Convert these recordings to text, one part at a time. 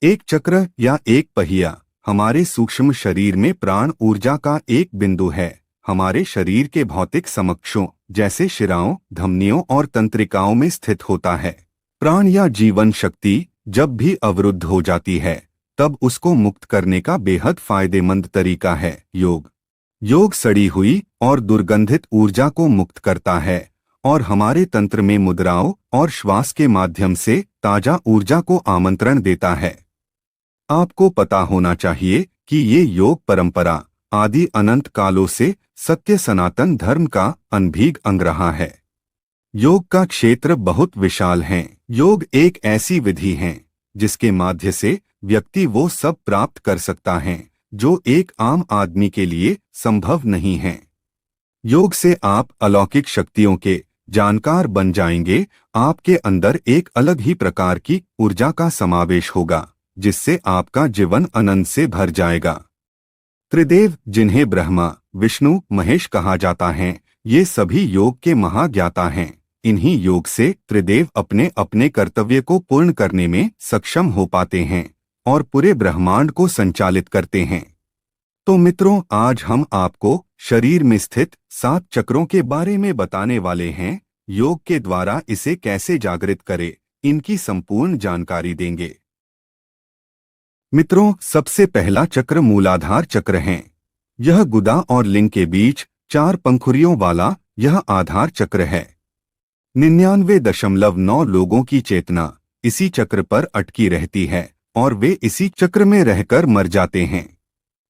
एक चक्र या एक पहिया हमारे सूक्ष्म शरीर में प्राण ऊर्जा का एक बिंदु है। हमारे शरीर के भौतिक समकक्षों जैसे शिराओं, धमनियों और तंत्रिकाओं में स्थित होता है। प्राण या जीवन शक्ति जब भी अवरुद्ध हो जाती है तब उसको मुक्त करने का बेहद फायदेमंद तरीका है योग। योग सड़ी हुई और दुर्गंधित ऊर्जा को मुक्त करता है और हमारे तंत्र में मुद्राओं और श्वास के माध्यम से ताजा ऊर्जा को आमंत्रण देता है। आपको पता होना चाहिए कि ये योग परंपरा आदि अनंत कालों से सत्य सनातन धर्म का अनभिन्न अंग रहा है। योग का क्षेत्र बहुत विशाल है। योग एक ऐसी विधि है जिसके माध्यम से व्यक्ति वो सब प्राप्त कर सकता है जो एक आम आदमी के लिए संभव नहीं है। योग से आप अलौकिक शक्तियों के जानकार बन जाएंगे। आपके अंदर एक अलग ही प्रकार की ऊर्जा का समावेश होगा जिससे आपका जीवन आनंद से भर जाएगा। त्रिदेव जिन्हें ब्रह्मा, विष्णु, महेश कहा जाता है, ये सभी योग के महाज्ञाता हैं। इन्हीं योग से त्रिदेव अपने अपने कर्तव्य को पूर्ण करने में सक्षम हो पाते हैं और पूरे ब्रह्मांड को संचालित करते हैं। तो मित्रों, आज हम आपको शरीर में स्थित 7 चक्रों के बारे में बताने वाले हैं। योग के द्वारा इसे कैसे जागृत करें, इनकी संपूर्ण जानकारी देंगे। मित्रों, सबसे पहला चक्र मूलाधार चक्र है। यह गुदा और लिंग के बीच 4 पंखुड़ियों वाला यह आधार चक्र है। 99.9 लोगों की चेतना इसी चक्र पर अटकी रहती है और वे इसी चक्र में रहकर मर जाते हैं।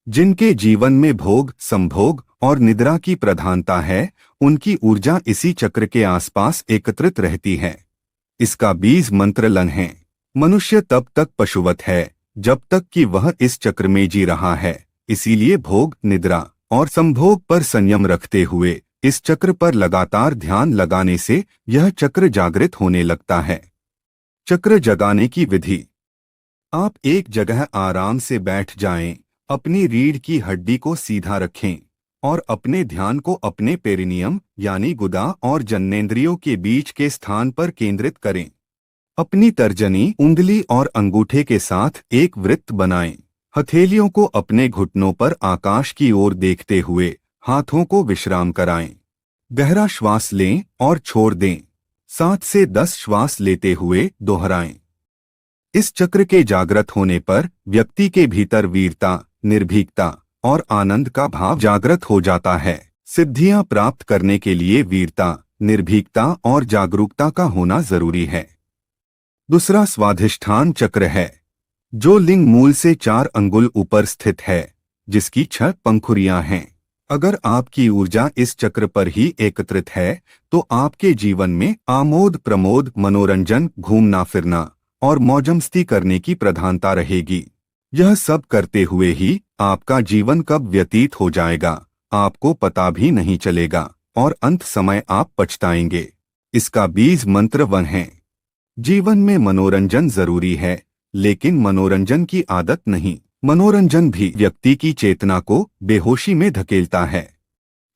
जिनके जीवन में भोग, संभोग और निद्रा की प्रधानता है, उनकी ऊर्जा इसी चक्र के आसपास एकत्रित रहती है। इसका बीज मंत्र लन है। मनुष्य तब तक पशुवत है जब तक कि वह इस चक्र में जी रहा है। इसीलिए भोग, निद्रा और संभोग पर संयम रखते हुए इस चक्र पर लगातार ध्यान लगाने से यह चक्र जागृत होने लगता है। चक्र जगाने की विधि। आप एक जगह आराम से बैठ जाएं, अपनी रीढ़ की हड्डी को सीधा रखें और अपने ध्यान को अपने पेरिनियम यानी गुदा और जननेंद्रियों के बीच के स्थान पर केंद्रित करें। अपनी तर्जनी, उंगली और अंगूठे के साथ एक वृत्त बनाएं। हथेलियों को अपने घुटनों पर आकाश की ओर देखते हुए हाथों को विश्राम कराएं। गहरा श्वास लें और छोड़ दें। 7 से 10 श्वास लेते हुए दोहराएं। इस चक्र के जागृत होने पर व्यक्ति के भीतर वीरता, निर्भीकता और आनंद का भाव जागृत हो जाता है। सिद्धियां प्राप्त करने के लिए वीरता, निर्भीकता और जागरूकता का होना जरूरी है। दूसरा स्वाधिष्ठान चक्र है, जो लिंग मूल से 4 अंगुल ऊपर स्थित है, जिसकी 6 पंखुड़ियां हैं। अगर आपकी ऊर्जा इस चक्र पर ही एकत्रित है तो आपके जीवन में आमोद प्रमोद, मनोरंजन, घूमना फिरना और मौजमस्ती करने की प्रधानता रहेगी। यह सब करते हुए ही आपका जीवन कब व्यतीत हो जाएगा आपको पता भी नहीं चलेगा और अंत समय आप पछताएंगे। इसका बीज मंत्र वन है। जीवन में मनोरंजन जरूरी है, लेकिन मनोरंजन की आदत नहीं। मनोरंजन भी व्यक्ति की चेतना को बेहोशी में धकेलता है।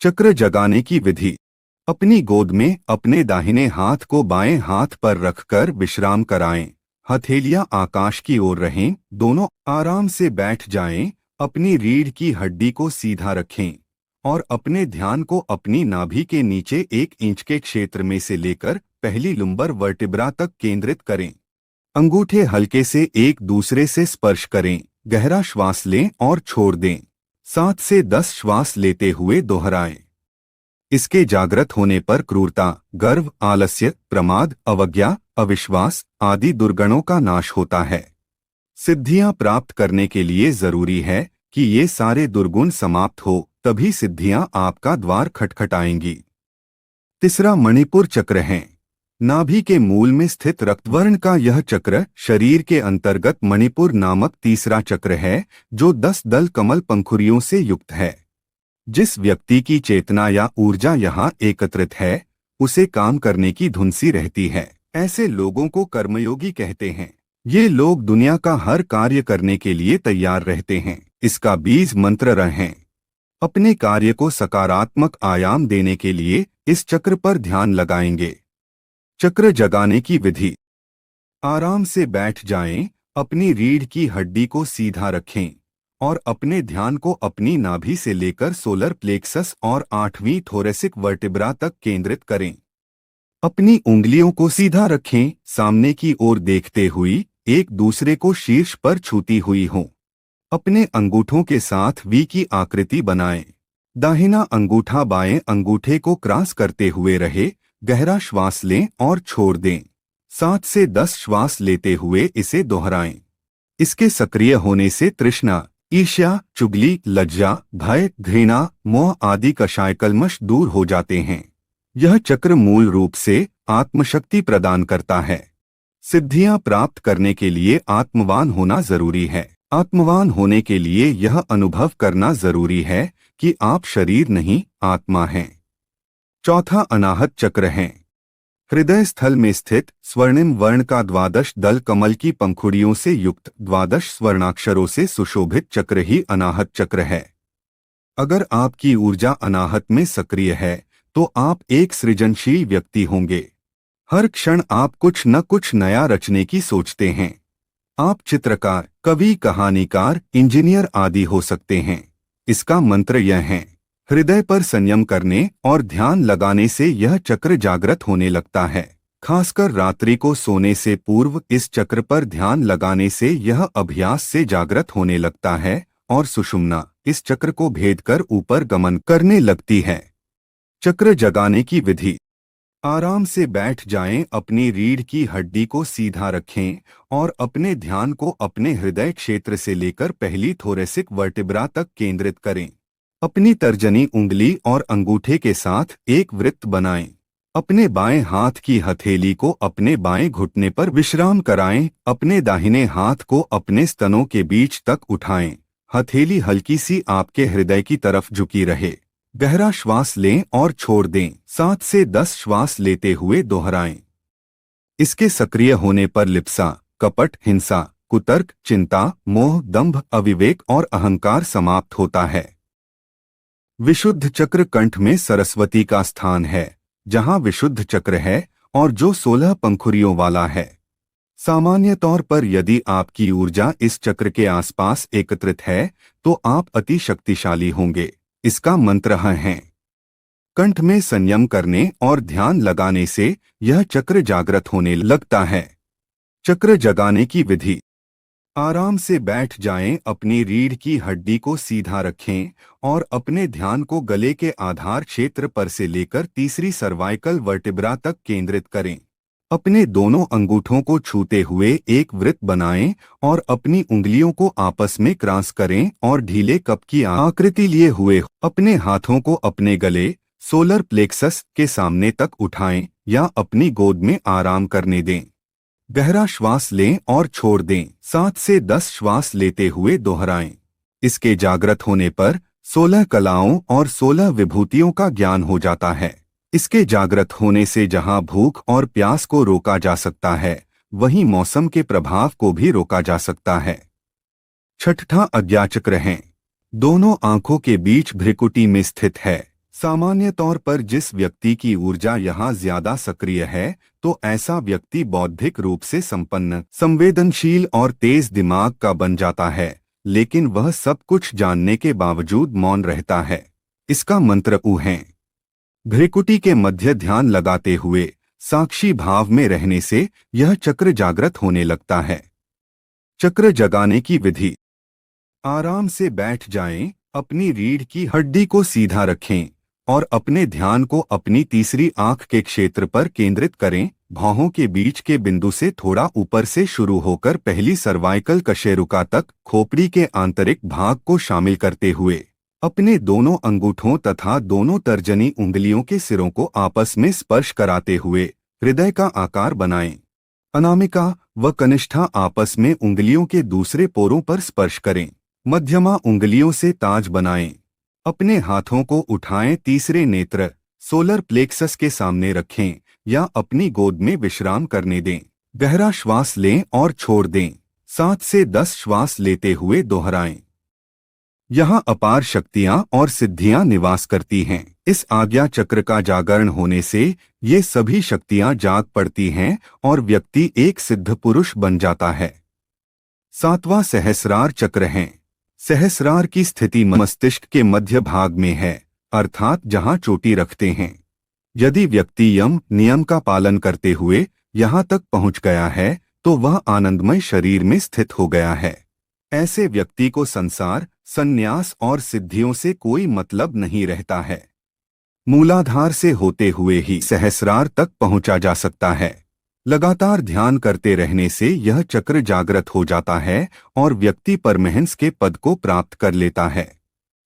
चक्र जगाने की विधि। अपनी गोद में अपने दाहिने हाथ को बाएं हाथ पर रखकर विश्राम कराएं। हथेलियां आकाश की ओर रहें। दोनों आराम से बैठ जाएं। अपनी रीढ़ की हड्डी को सीधा रखें और अपने ध्यान को अपनी नाभि के नीचे 1 इंच के क्षेत्र में से लेकर पहली लुम्बर वर्टिब्रा तक केंद्रित करें। अंगूठे हल्के से एक दूसरे से स्पर्श करें। गहरा श्वास लें और छोड़ दें। 7 से 10 श्वास लेते हुए दोहराएं। इसके जागृत होने पर क्रूरता, गर्व, आलस्य, प्रमाद, अवज्ञा, अविश्वास आदि दुर्गुणों का नाश होता है। सिद्धियां प्राप्त करने के लिए जरूरी है कि ये सारे दुर्गुण समाप्त हो, तभी सिद्धियां आपका द्वार खटखटाएंगी। तीसरा मणिपुर चक्र है। नाभि के मूल में स्थित रक्तवर्ण का यह चक्र शरीर के अंतर्गत मणिपुर नामक तीसरा चक्र है, जो 10 दल कमल पंखुड़ियों से युक्त है। जिस व्यक्ति की चेतना या ऊर्जा यहाँ एकत्रित है, उसे काम करने की धुन सी रहती है। ऐसे लोगों को कर्मयोगी कहते हैं। ये लोग दुनिया का हर कार्य करने के लिए तैयार रहते हैं। इसका बीज मंत्र रहें। अपने कार्य को सकारात्मक आयाम देने के लिए इस चक्र पर ध्यान लगाएंगे। चक्र जगाने की विधि। आराम से बैठ जाएं, अपनी रीढ़ की हड्डी को सीधा रखें और अपने ध्यान को अपनी नाभि से लेकर सोलर प्लेक्सस और 8वीं थोरेसिक वर्टिब्रा तक केंद्रित करें। अपनी उंगलियों को सीधा रखें, सामने की ओर देखते हुए एक दूसरे को शीर्ष पर छूती हुई हों। अपने अंगूठों के साथ वी की आकृति बनाएं। दाहिना अंगूठा बाएं अंगूठे को क्रॉस करते हुए रहे। गहरा श्वास लें और छोड़ दें। 7 से 10 श्वास लेते हुए इसे दोहराएं। इसके सक्रिय होने से तृष्णा, ईर्ष्या, चुगली, लज्जा, भय, घृणा, मोह आदि कषाय कल्मश दूर हो जाते हैं। यह चक्र मूल रूप से आत्मशक्ति प्रदान करता है। सिद्धियां प्राप्त करने के लिए आत्मवान होना जरूरी है। आत्मवान होने के लिए यह अनुभव करना जरूरी है कि आप शरीर नहीं, आत्मा हैं। चौथा अनाहत चक्र है। हृदय स्थल में स्थित स्वर्णिम वर्ण का 12 दल कमल की पंखुड़ियों से युक्त 12 स्वर्णाक्षरों से सुशोभित चक्र ही अनाहत चक्र है। अगर आपकी ऊर्जा अनाहत में सक्रिय है तो आप एक सृजनशील व्यक्ति होंगे। हर क्षण आप कुछ न कुछ नया रचने की सोचते हैं। आप चित्रकार, कवि, कहानीकार, इंजीनियर आदि हो सकते हैं। इसका मंत्र यह है, हृदय पर संयम करने और ध्यान लगाने से यह चक्र जागृत होने लगता है। खासकर रात्रि को सोने से पूर्व इस चक्र पर ध्यान लगाने से यह अभ्यास से जागृत होने लगता है और सुषुम्ना इस चक्र को भेद कर ऊपर गमन करने लगती है। चक्र जगाने की विधि। आराम से बैठ जाएं, अपनी रीढ़ की हड्डी को सीधा रखें और अपने ध्यान को अपने हृदय क्षेत्र से लेकर पहली थोरेसिक वर्टिब्रा तक केंद्रित करें। अपनी तर्जनी उंगली और अंगूठे के साथ एक वृत्त बनाएं। अपने बाएं हाथ की हथेली को अपने बाएं घुटने पर विश्राम कराएं। अपने दाहिने हाथ को अपने स्तनों के बीच तक उठाएं। हथेली हल्की सी आपके हृदय की तरफ झुकी रहे। गहरा श्वास लें और छोड़ दें। 7 से 10 श्वास लेते हुए दोहराएं। इसके सक्रिय होने पर लिप्सा, कपट, हिंसा, कुतर्क, चिंता, मोह, दंभ, अविवेक और अहंकार समाप्त होता है। विशुद्ध चक्र कंठ में सरस्वती का स्थान है, जहां विशुद्ध चक्र है और जो 16 पंखुड़ियों वाला है। सामान्य तौर पर यदि आपकी ऊर्जा इस चक्र के आसपास एकत्रित है तो आप अति शक्तिशाली होंगे। इसका मंत्र है, कंठ में संयम करने और ध्यान लगाने से यह चक्र जागृत होने लगता है। चक्र जगाने की विधि। आराम से बैठ जाएं, अपनी रीढ़ की हड्डी को सीधा रखें और अपने ध्यान को गले के आधार क्षेत्र पर से लेकर तीसरी सर्वाइकल वर्टिब्रा तक केंद्रित करें। अपने दोनों अंगूठों को छूते हुए एक वृत्त बनाएं और अपनी उंगलियों को आपस में क्रॉस करें और ढीले कप की आकृति लिए हुए अपने हाथों को अपने गले, सोलर प्लेक्सस के सामने तक उठाएं या अपनी गोद में आराम करने दें। गहरा श्वास लें और छोड़ दें। 7 से 10 श्वास लेते हुए दोहराएं। इसके जागृत होने पर 16 कलाओं और 16 विभूतियों का ज्ञान हो जाता है। इसके जागृत होने से जहां भूख और प्यास को रोका जा सकता है, वहीं मौसम के प्रभाव को भी रोका जा सकता है। छठा अज्ञाचक्र है। दोनों आंखों के बीच भ्रिकुटी में स्थित है। सामान्य तौर पर जिस व्यक्ति की ऊर्जा यहाँ ज्यादा सक्रिय है तो ऐसा व्यक्ति बौद्धिक रूप से संपन्न, संवेदनशील और तेज दिमाग का बन जाता है, लेकिन वह सब कुछ जानने के बावजूद मौन रहता है। इसका मंत्र ऊ है। भ्रिकुटी के मध्य ध्यान लगाते हुए साक्षी भाव में रहने से यह चक्र जागृत होने लगता है। चक्र जगाने की विधि। आराम से बैठ जाएं, अपनी रीढ़ की हड्डी को सीधा रखें और अपने ध्यान को अपनी तीसरी आंख के क्षेत्र पर केंद्रित करें। भौहों के बीच के बिंदु से थोड़ा ऊपर से शुरू होकर पहली सर्वाइकल कशेरुका तक खोपड़ी के आंतरिक भाग को शामिल करते हुए अपने दोनों अंगूठों तथा दोनों तर्जनी उंगलियों के सिरों को आपस में स्पर्श कराते हुए हृदय का आकार बनाएं। अनामिका व कनिष्ठा आपस में उंगलियों के दूसरे पोरों पर स्पर्श करें। मध्यमा उंगलियों से ताज बनाएं। अपने हाथों को उठाएं, तीसरे नेत्र सोलर प्लेक्सस के सामने रखें या अपनी गोद में विश्राम करने दें। गहरा श्वास लें और छोड़ दें। 7 से 10 श्वास लेते हुए दोहराएं। यहाँ अपार शक्तियाँ और सिद्धियाँ निवास करती हैं। इस आज्ञा चक्र का जागरण होने से ये सभी शक्तियाँ जाग पड़ती हैं और व्यक्ति एक सिद्ध पुरुष बन जाता है। सातवां सहस्रार चक्र है। सहस्रार की स्थिति मस्तिष्क के मध्य भाग में है, अर्थात जहां चोटी रखते हैं। यदि व्यक्ति यम नियम का पालन करते हुए यहाँ तक पहुँच गया है तो वह आनंदमय शरीर में स्थित हो गया है। ऐसे व्यक्ति को संसार, संन्यास और सिद्धियों से कोई मतलब नहीं रहता है। मूलाधार से होते हुए ही सहस्रार तक पहुंचा जा सकता है। लगातार ध्यान करते रहने से यह चक्र जागृत हो जाता है और व्यक्ति परमहंस के पद को प्राप्त कर लेता है।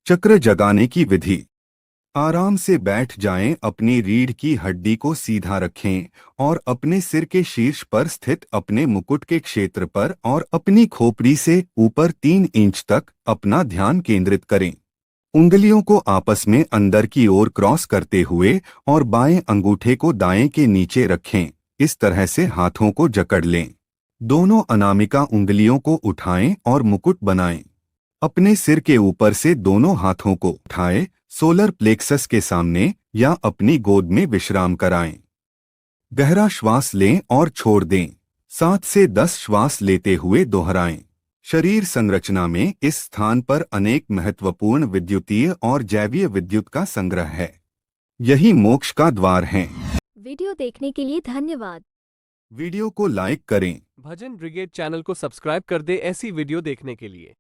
चक्र जगाने की विधि। आराम से बैठ जाएं, अपनी रीढ़ की हड्डी को सीधा रखें और अपने सिर के शीर्ष पर स्थित अपने मुकुट के क्षेत्र पर और अपनी खोपड़ी से ऊपर 3 इंच तक अपना ध्यान केंद्रित करें। उंगलियों को आपस में अंदर की ओर क्रॉस करते हुए और बाएं अंगूठे को दाएं के नीचे रखें। इस तरह से हाथों को जकड़ लें। दोनों अनामिका उंगलियों को उठाएं और मुकुट बनाएं। अपने सिर के ऊपर से दोनों हाथों को उठाएं, सोलर प्लेक्सस के सामने या अपनी गोद में विश्राम कराएं। गहरा श्वास लें और छोड़ दें। 7 से 10 श्वास लेते हुए दोहराएं। शरीर संरचना में इस स्थान पर अनेक महत्वपूर्ण विद्युतीय और जैवीय विद्युत का संग्रह है। यही मोक्ष का द्वार है। वीडियो देखने के लिए धन्यवाद। वीडियो को लाइक करें। भजन ब्रिगेड चैनल को सब्सक्राइब कर दे ऐसी वीडियो देखने के लिए।